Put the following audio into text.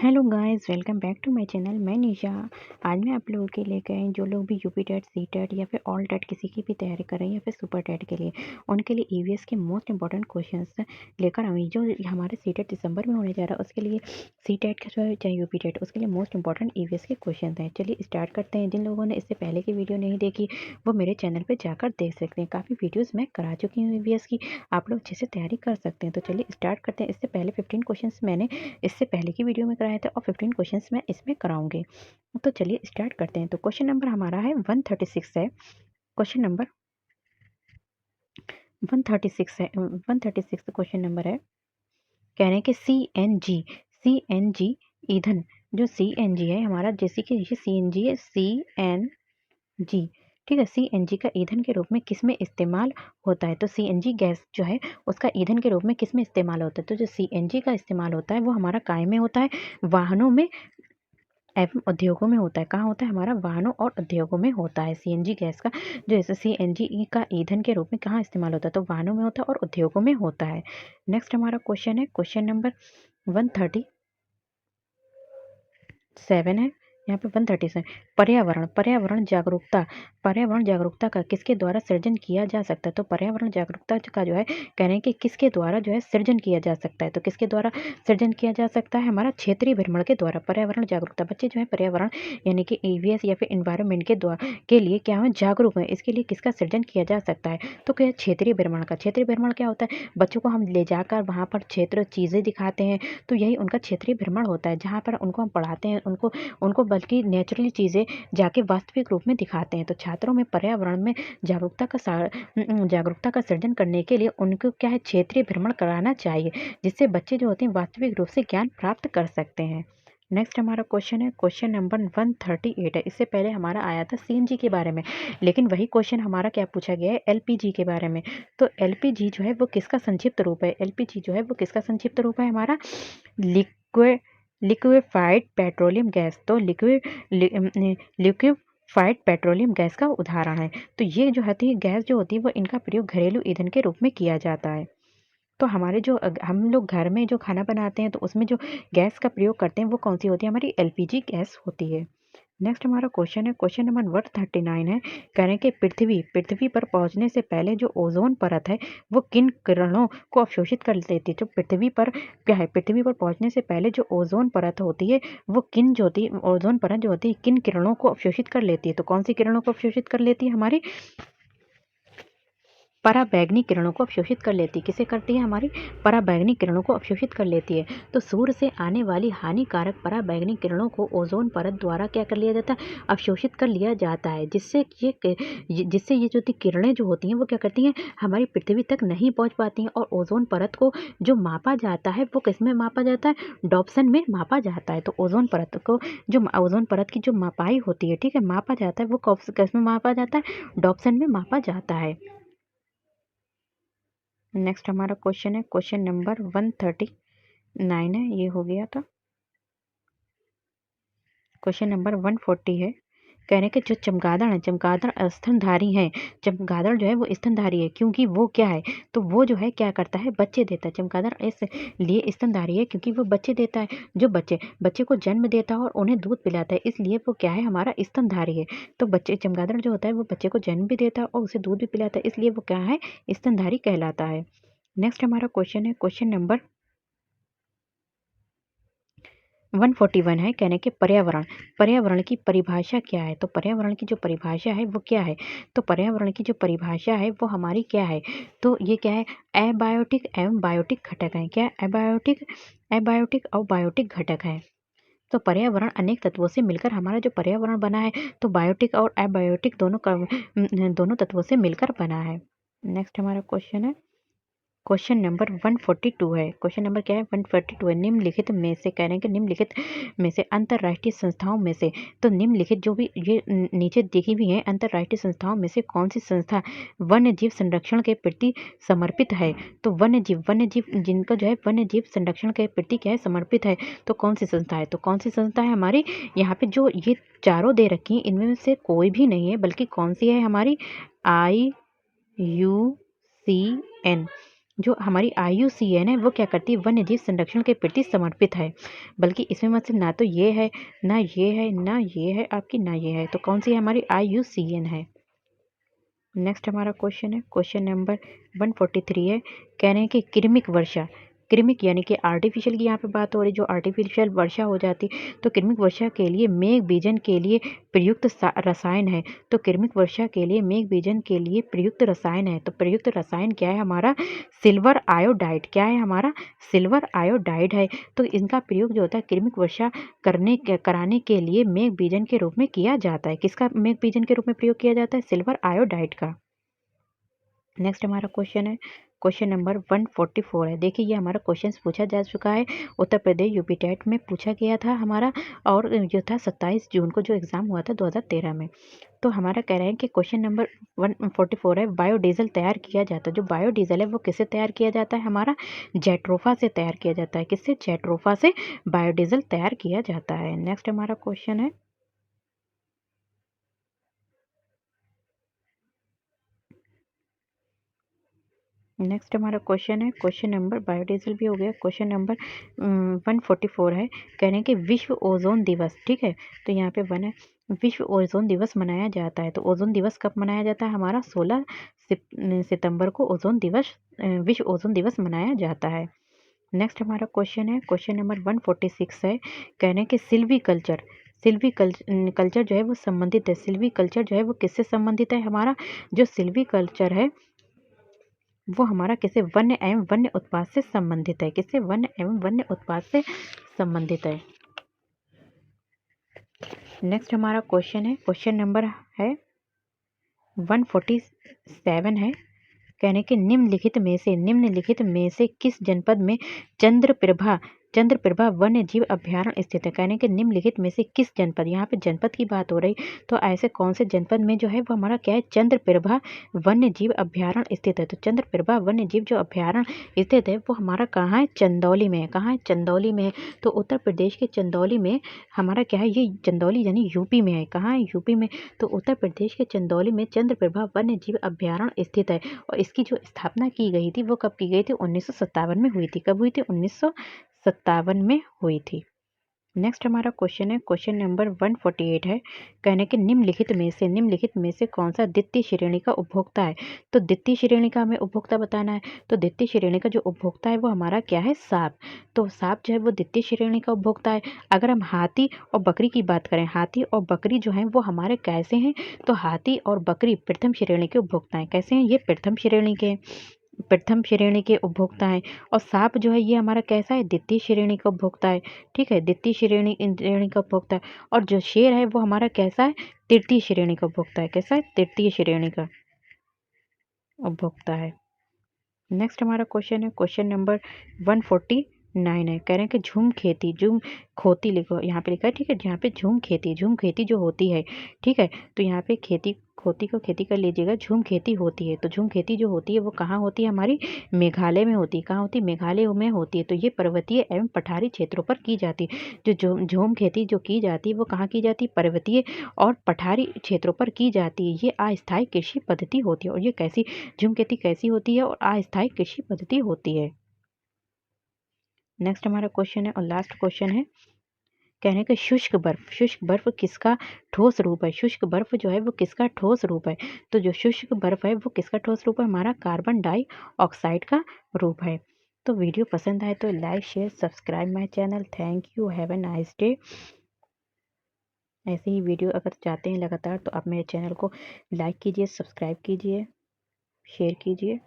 Hello guys, welcome back to my channel. मैं निशा। आज मैं आप लोगों के लेकर आई जो लोग भी यूपी टेट, सी टेट या फिर ऑल टेट किसी की भी तैयारी कर रहे हैं या फिर सुपर टेट के लिए, उनके लिए ईवीएस के मोस्ट इंपॉर्टेंट क्वेश्चंस लेकर आई जो हमारे सी टेट दिसंबर में होने जा रहा है। उसके लिए सी टेट का जो है चाहे यूपी टेट, उसके लिए मोस्ट इंपॉर्टेंट ईवीएस के क्वेश्चन हैं। चलिए स्टार्ट करते हैं। जिन लोगों ने इससे पहले की वीडियो नहीं देखी वो मेरे चैनल पर जाकर देख सकते हैं। काफ़ी वीडियोज़ मैं करा चुकी हूँ ईवीएस की, आप लोग अच्छे से तैयारी कर सकते हैं। तो चलिए स्टार्ट करते हैं। इससे पहले 15 क्वेश्चन मैंने इससे पहले की वीडियो में कराए थे और 15 क्वेश्चंस मैं इसमें कराऊंगी। तो चलिए स्टार्ट करते हैं। तो क्वेश्चन नंबर हमारा है 136 है। क्वेश्चन नंबर 136 है। 136 क्वेश्चन नंबर है। कह रहे हैं कि सी एन जी ईंधन, जो सी एन जी है हमारा, जैसे कि सी एन जी है, जी, ठीक है। सीएनजी का ईंधन के रूप में किस में इस्तेमाल होता है? तो सीएनजी गैस जो है उसका ईंधन के रूप में किस में इस्तेमाल होता है? तो जो सीएनजी का इस्तेमाल होता है वो हमारा काय में होता है, वाहनों में एवं उद्योगों में होता है। कहाँ होता है? हमारा वाहनों और उद्योगों में होता है। सीएनजी गैस का जो है सीएनजी का ईंधन के रूप में कहाँ इस्तेमाल होता है? तो वाहनों में होता है और उद्योगों में होता है। नेक्स्ट हमारा क्वेश्चन है, क्वेश्चन नंबर 137 है। यहाँ पे 137 पर्यावरण जागरूकता का किसके द्वारा सृजन किया जा सकता है? तो पर्यावरण जागरूकता का जो है कह रहे हैं कि किसके द्वारा जो है सृजन किया जा सकता है? तो किसके द्वारा सृजन किया जा सकता है? हमारा क्षेत्रीय भ्रमण के द्वारा। पर्यावरण जागरूकता, बच्चे जो है पर्यावरण यानी कि ईवीएस या फिर इन्वायरमेंट के लिए क्या है, जागरूक है। इसके लिए किसका सृजन किया जा सकता है? तो क्या क्षेत्रीय भ्रमण का। क्षेत्रीय भ्रमण क्या होता है? बच्चों को हम ले जाकर वहाँ पर क्षेत्र चीज़ें दिखाते हैं, तो यही उनका क्षेत्रीय भ्रमण होता है, जहाँ पर उनको हम पढ़ाते हैं, उनको उनको बल्कि नेचुरली चीज़ें जाके वास्तविक रूप में दिखाते हैं। तो छात्रों में पर्यावरण में जागरूकता का सृजन करने के लिए उनको क्या है, क्षेत्रीय भ्रमण कराना चाहिए, जिससे बच्चे जो होते हैं वास्तविक रूप से ज्ञान प्राप्त कर सकते हैं। नेक्स्ट हमारा क्वेश्चन है, क्वेश्चन नंबर 138 है। इससे पहले हमारा आया था सीएनजी के बारे में, लेकिन वही क्वेश्चन हमारा क्या पूछा गया है, एलपीजी के बारे में। तो एलपीजी जो है वो किसका संक्षिप्त रूप है? एलपीजी जो है वो किसका संक्षिप्त रूप है? हमारा लिक्विड लिक्विफाइड पेट्रोलियम गैस। तो लिक्विफाइड पेट्रोलियम गैस का उदाहरण है। तो ये जो होती है गैस जो होती है वो इनका प्रयोग घरेलू ईंधन के रूप में किया जाता है। तो हमारे जो हम लोग घर में जो खाना बनाते हैं तो उसमें जो गैस का प्रयोग करते हैं वो कौन सी होती है? हमारी एलपीजी गैस होती है। नेक्स्ट हमारा क्वेश्चन है, क्वेश्चन नंबर 139 है। कह रहे हैं कि पृथ्वी पर पहुंचने से पहले जो ओजोन परत है वो किन किरणों को अवशोषित कर लेती है? जो पृथ्वी पर क्या है, पृथ्वी पर पहुंचने से पहले जो ओजोन परत होती है वो किन जो होती है, ओजोन परत जो होती है किन किरणों को अवशोषित कर लेती है? तो कौन सी किरणों को अवशोषित कर लेती है? हमारी पराबैंगनी किरणों को अवशोषित कर लेती है। किसे करती है? हमारी पराबैंगनी किरणों को अवशोषित कर लेती है। तो सूर्य से आने वाली हानिकारक पराबैंगनी किरणों को ओजोन परत द्वारा क्या कर लिया जाता है? अवशोषित कर लिया जाता है, जिससे ये जो किरणें जो होती हैं वो क्या करती हैं, हमारी पृथ्वी तक नहीं पहुंच पाती हैं। और ओजोन परत को जो मापा जाता है वो किस में मापा जाता है? डॉप्सन में मापा जाता है। तो ओजोन परत को, जो ओजोन परत की जो मापाई होती है, ठीक है, मापा जाता है, वो किस में मापा जाता है? डॉप्सन में मापा जाता है। नेक्स्ट हमारा क्वेश्चन है, क्वेश्चन नंबर 139 है, ये हो गया था। क्वेश्चन नंबर 140 है। कह रहे हैं कि जो चमगादड़ है, चमगादड़ स्तनधारी है। चमगादड़ जो है वो स्तनधारी है, क्योंकि वो क्या है, तो वो जो है क्या करता है, बच्चे देता है। चमगादड़ इसलिए स्तनधारी है क्योंकि वो बच्चे देता है। जो बच्चे को जन्म देता है और उन्हें दूध पिलाता है, इसलिए वो क्या है, हमारा स्तनधारी है। तो बच्चे चमगादड़ जो होता है वो बच्चे को जन्म भी देता है और उसे दूध भी पिलाता है, इसलिए वो क्या है, स्तनधारी कहलाता है। नेक्स्ट हमारा क्वेश्चन है, क्वेश्चन नंबर 141 है। कहने के पर्यावरण की परिभाषा क्या है? तो पर्यावरण की जो परिभाषा है वो क्या है? तो पर्यावरण की जो परिभाषा है वो हमारी क्या है? तो ये क्या है, एबायोटिक एवं बायोटिक घटक है। क्या? एबायोटिक और बायोटिक घटक है। तो पर्यावरण अनेक तत्वों से मिलकर हमारा जो पर्यावरण बना है, तो बायोटिक और एबायोटिक दोनों तत्वों से मिलकर बना है। नेक्स्ट हमारा क्वेश्चन है, क्वेश्चन नंबर 142 है। क्वेश्चन नंबर क्या है? 142 है। निम्नलिखित में से, कह रहे हैं कि निम्नलिखित में से अंतर्राष्ट्रीय संस्थाओं में से, तो निम्नलिखित जो भी ये नीचे दिखी हुई है अंतर्राष्ट्रीय संस्थाओं में से कौन सी संस्था वन्य जीव संरक्षण के प्रति समर्पित है? तो वन्य जीव जिनका जो है वन्य जीव संरक्षण के प्रति क्या है, समर्पित है, तो कौन सी संस्था है? तो कौन सी संस्था है हमारी? यहाँ पे जो ये चारों दे रखी है इनमें से कोई भी नहीं है, बल्कि कौन सी है हमारी? IUCN। जो हमारी IUCN है वो क्या करती है, वन्य जीव संरक्षण के प्रति समर्पित है। बल्कि इसमें मतलब ना तो ये है, ना ये है, ना ये है आपकी, ना ये है। तो कौन सी हमारी IUCN है। नेक्स्ट हमारा क्वेश्चन है, क्वेश्चन नंबर 143 है। कह रहे हैं कि कृमिक वर्षा, कृमिक यानी कि आर्टिफिशियल की यहाँ पे बात हो रही, जो आर्टिफिशियल वर्षा हो जाती, तो कृमिक वर्षा के लिए मेघ बीजन के लिए प्रयुक्त रसायन है। तो कृमिक वर्षा के लिए मेघ बीजन के लिए प्रयुक्त रसायन है। तो प्रयुक्त रसायन क्या है हमारा, सिल्वर आयोडाइड। क्या है हमारा, सिल्वर आयोडाइड है। तो इनका प्रयोग जो होता है कृमिक वर्षा कराने के लिए मेघ बीजन के रूप में किया जाता है। किसका मेघ बीजन के रूप में प्रयोग किया जाता है, सिल्वर आयोडाइड का। नेक्स्ट हमारा क्वेश्चन है, क्वेश्चन नंबर 144 है। देखिए ये हमारा क्वेश्चन पूछा जा चुका है, उत्तर प्रदेश यूपी टेट में पूछा गया था हमारा, और जो था 27 जून को जो एग्जाम हुआ था 2013 में। तो हमारा कह रहे हैं कि क्वेश्चन नंबर 144 है, बायोडीजल तैयार किया जाता है। जो बायोडीजल है वो किससे तैयार किया जाता है, हमारा जेट्रोफा से तैयार किया जाता है। किससे, जेट्रोफा से बायोडीजल तैयार किया जाता है। नेक्स्ट हमारा क्वेश्चन है, नेक्स्ट हमारा क्वेश्चन है, क्वेश्चन नंबर, बायोडीजल भी हो गया, क्वेश्चन नंबर 144 है। कह रहे हैं कि विश्व ओजोन दिवस, ठीक है, तो यहाँ पे वन है, विश्व ओजोन दिवस मनाया जाता है। तो ओजोन दिवस कब मनाया जाता है, हमारा 16 सितंबर को ओजोन दिवस, विश्व ओजोन दिवस मनाया जाता है। नेक्स्ट हमारा क्वेश्चन है, क्वेश्चन नंबर 146 है। कह रहे हैं कि सिल्वी कल्चर, सिल्वी कल्चर जो है वो संबंधित है, सिल्वी कल्चर जो है वो किससे संबंधित है, हमारा जो सिल्वी कल्चर है वो हमारा किसे, वन्य एवं वन्य उत्पाद से संबंधित है। किससे, वन्य एवं वन्य उत्पाद से संबंधित है। नेक्स्ट हमारा क्वेश्चन है, क्वेश्चन नंबर है 147 है। कहने के निम्नलिखित में से किस जनपद में चंद्रप्रभा वन्य जीव अभ्यारण्य स्थित है। कहने के निम्नलिखित में से किस जनपद, यहाँ पे जनपद की बात हो रही, तो ऐसे कौन से जनपद में जो है वो हमारा क्या है, चंद्रप्रभा वन्य जीव अभ्यारण्य स्थित है। तो चंद्रप्रभा वन्य जीव जो अभ्यारण्य स्थित है वो हमारा कहाँ है, चंदौली में है। कहाँ है, चंदौली में है। तो उत्तर प्रदेश के चंदौली में हमारा क्या है, ये चंदौली यानी यूपी में है। कहाँ है, यूपी में। तो उत्तर प्रदेश के चंदौली में चंद्रप्रभा वन्य जीव अभ्यारण्य स्थित है। और इसकी जो स्थापना की गई थी वो कब की गई थी, 1957 में हुई थी। कब हुई थी, 1957 में हुई थी। नेक्स्ट हमारा क्वेश्चन है, क्वेश्चन नंबर 148 है। कहने के निम्नलिखित में से कौन सा द्वितीय श्रेणी का उपभोक्ता है। तो द्वितीय श्रेणी का हमें उपभोक्ता बताना है। तो द्वितीय श्रेणी का जो उपभोक्ता है वो हमारा क्या है, सांप। तो सांप जो है वो द्वितीय श्रेणी का उपभोक्ता है। अगर हम हाथी और बकरी की बात करें, हाथी और बकरी जो है वो हमारे कैसे हैं, तो हाथी और बकरी प्रथम श्रेणी के उपभोक्ता हैं। कैसे हैं, ये प्रथम श्रेणी के उपभोक्ता हैं। और सांप जो है ये हमारा कैसा है, द्वितीय श्रेणी का उपभोक्ता है। ठीक है, द्वितीय श्रेणी का उपभोक्ता है। और जो शेर है वो हमारा कैसा है, तृतीय श्रेणी का उपभोक्ता है। कैसा है, तृतीय श्रेणी का उपभोक्ता है। नेक्स्ट हमारा क्वेश्चन है, क्वेश्चन नंबर 149 है। कह रहे हैं कि झूम खोती लिखो, यहाँ पे लिखा है, ठीक है, यहाँ पे झूम खेती जो होती है, ठीक है, तो यहाँ पे खोती को खेती कर लीजिएगा, झूम खेती होती है। तो झूम खेती जो होती है वो कहाँ होती है, हमारी मेघालय में होती है। कहाँ होती है, मेघालय में होती है। तो ये पर्वतीय एवं पठारी क्षेत्रों पर की जाती है। जो झूम खेती जो की जाती है वो कहाँ की जाती है, पर्वतीय और पठारी क्षेत्रों पर की जाती है। ये अस्थायी कृषि पद्धति होती है। और ये कैसी, झूम खेती कैसी होती है, और अस्थायी कृषि पद्धति होती है। नेक्स्ट हमारा क्वेश्चन है और लास्ट क्वेश्चन है। कहने का शुष्क बर्फ किसका ठोस रूप है। शुष्क बर्फ जो है वो किसका ठोस रूप है। तो जो शुष्क बर्फ है वो किसका ठोस रूप है, हमारा कार्बन डाइऑक्साइड का रूप है। तो वीडियो पसंद आए तो like share subscribe my channel. Thank you, have a nice day. ऐसे ही वीडियो अगर चाहते हैं लगातार तो आप मेरे चैनल को लाइक कीजिए, सब्सक्राइब कीजिए, शेयर कीजिए।